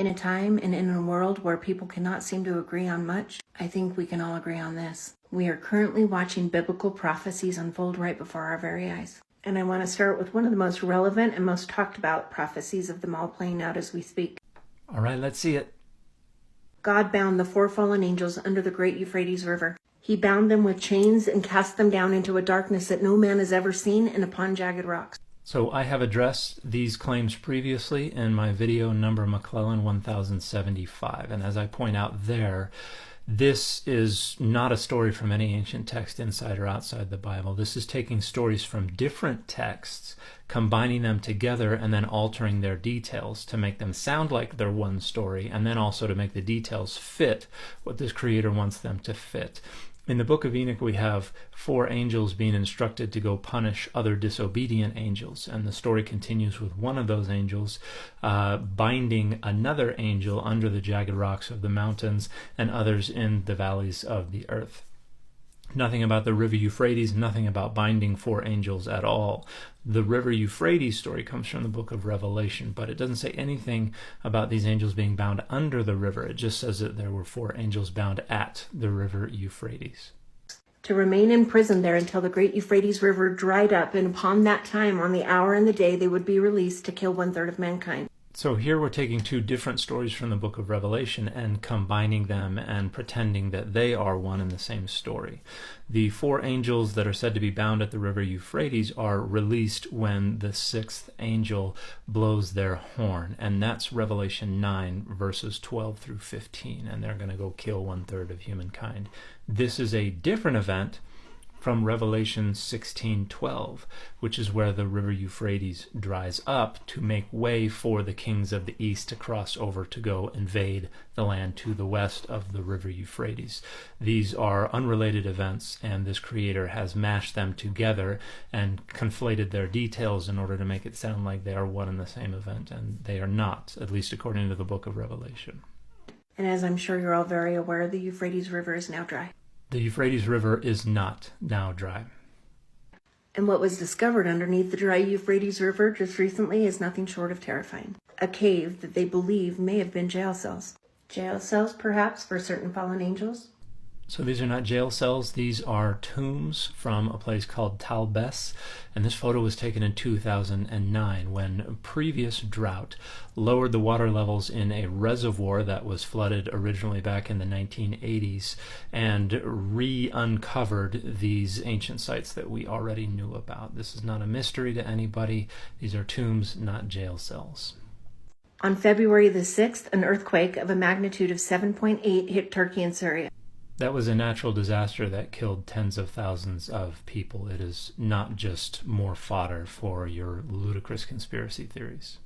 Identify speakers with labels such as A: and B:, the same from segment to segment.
A: In a time and in a world where people cannot seem to agree on much, I think we can all agree on this. We are currently watching biblical prophecies unfold right before our very eyes. And I want to start with one of the most relevant and most talked about prophecies of them all playing out as we speak.
B: All right, let's see it.
A: God bound the 4 fallen angels under the great Euphrates River. He bound them with chains and cast them down into a darkness that no man has ever seen and upon jagged rocks.
B: So I have addressed these claims previously in my video number McClellan 1075. And as I point out there, this is not a story from any ancient text inside or outside the Bible. This is taking stories from different texts, combining them together, and then altering their details to make them sound like they're one story, and then also to make the details fit what this creator wants them to fit. In the book of Enoch, we have 4 angels being instructed to go punish other disobedient angels. And the story continues with one of those angels binding another angel under the jagged rocks of the mountains and others in the valleys of the earth. Nothing about the river Euphrates, nothing about binding 4 angels at all. The river Euphrates story comes from the book of Revelation, but it doesn't say anything about these angels being bound under the river. It just says that there were 4 angels bound at the river Euphrates.
A: To remain in prison there until the great Euphrates River dried up, and upon that time, on the hour and the day, they would be released to kill 1/3 of mankind.
B: So here we're taking 2 different stories from the book of Revelation and combining them and pretending that they are one and the same story. The 4 angels that are said to be bound at the river Euphrates are released when the 6th angel blows their horn, and that's Revelation 9 verses 12 through 15, and they're going to go kill 1/3 of humankind. This is a different event from Revelation 16:12, which is where the river Euphrates dries up to make way for the kings of the east to cross over to go invade the land to the west of the river Euphrates. These are unrelated events, and this creator has mashed them together and conflated their details in order to make it sound like they are one and the same event, and they are not, at least according to the book of Revelation.
A: And as I'm sure you're all very aware, the Euphrates River is now dry.
B: The Euphrates River is not now dry.
A: And what was discovered underneath the dry Euphrates River just recently is nothing short of terrifying. A cave that they believe may have been jail cells. Jail cells, perhaps, for certain fallen angels?
B: So these are not jail cells, these are tombs from a place called Talbes, and this photo was taken in 2009 when a previous drought lowered the water levels in a reservoir that was flooded originally back in the 1980s and re-uncovered these ancient sites that we already knew about. This is not a mystery to anybody. These are tombs, not jail cells.
A: On February the 6th, an earthquake of a magnitude of 7.8 hit Turkey and Syria.
B: That was a natural disaster that killed tens of thousands of people. It is not just more fodder for your ludicrous conspiracy theories.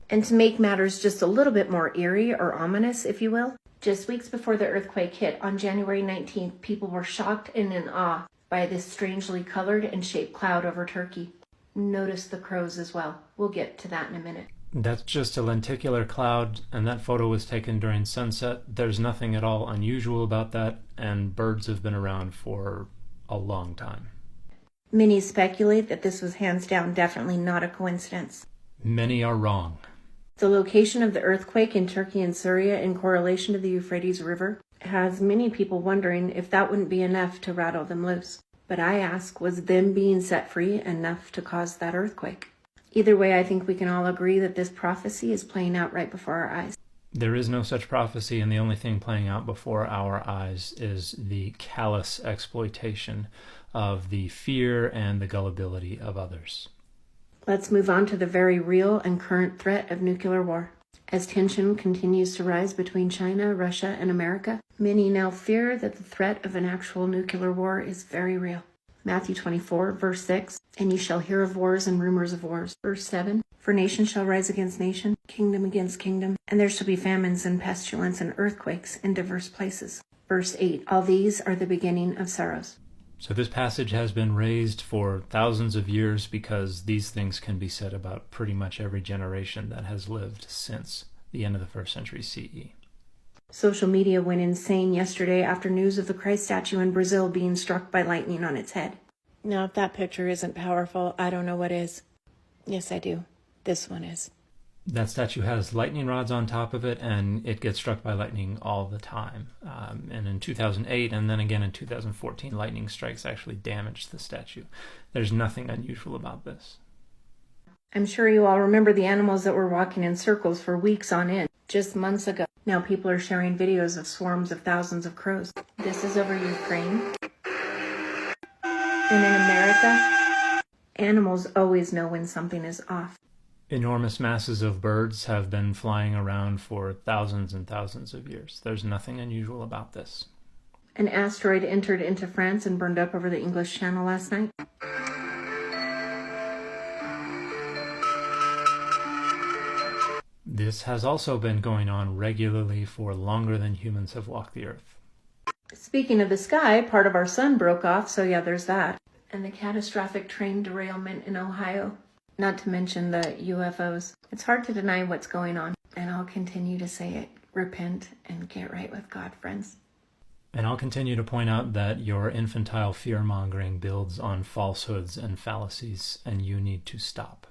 A: And to make matters just a little bit more eerie or ominous, if you will, just weeks before the earthquake hit on January 19th, people were shocked and in awe by this strangely colored and shaped cloud over Turkey. Notice the crows as well. We'll get to that in a minute.
B: That's just a lenticular cloud, and that photo was taken during sunset. There's nothing at all unusual about that, and birds have been around for a long time.
A: Many speculate that this was hands down definitely not a coincidence.
B: Many are wrong.
A: The location of the earthquake in Turkey and Syria in correlation to the Euphrates River has many people wondering if that wouldn't be enough to rattle them loose. But I ask, was them being set free enough to cause that earthquake? Either way, I think we can all agree that this prophecy is playing out right before our eyes.
B: There is no such prophecy, and the only thing playing out before our eyes is the callous exploitation of the fear and the gullibility of others.
A: Let's move on to the very real and current threat of nuclear war. As tension continues to rise between China, Russia, and America, many now fear that the threat of an actual nuclear war is very real. Matthew 24, verse 6, and ye shall hear of wars and rumors of wars. Verse 7, for nation shall rise against nation, kingdom against kingdom, and there shall be famines and pestilence and earthquakes in diverse places. Verse 8, all these are the beginning of sorrows.
B: So this passage has been raised for thousands of years because these things can be said about pretty much every generation that has lived since the end of the 1st century CE.
A: Social media went insane yesterday after news of the Christ statue in Brazil being struck by lightning on its head. Now, if that picture isn't powerful, I don't know what is. Yes, I do. This one is.
B: That statue has lightning rods on top of it, and it gets struck by lightning all the time. And in 2008, and then again in 2014, lightning strikes actually damaged the statue. There's nothing unusual about this.
A: I'm sure you all remember the animals that were walking in circles for weeks on end, just months ago. Now people are sharing videos of swarms of thousands of crows. This is over Ukraine. And in America, animals always know when something is off.
B: Enormous masses of birds have been flying around for thousands and thousands of years. There's nothing unusual about this.
A: An asteroid entered into France and burned up over the English Channel last night.
B: This has also been going on regularly for longer than humans have walked the earth.
A: Speaking of the sky, part of our sun broke off, so yeah, there's that. And the catastrophic train derailment in Ohio. Not to mention the UFOs. It's hard to deny what's going on, and I'll continue to say it. Repent and get right with God, friends.
B: And I'll continue to point out that your infantile fear-mongering builds on falsehoods and fallacies, and you need to stop.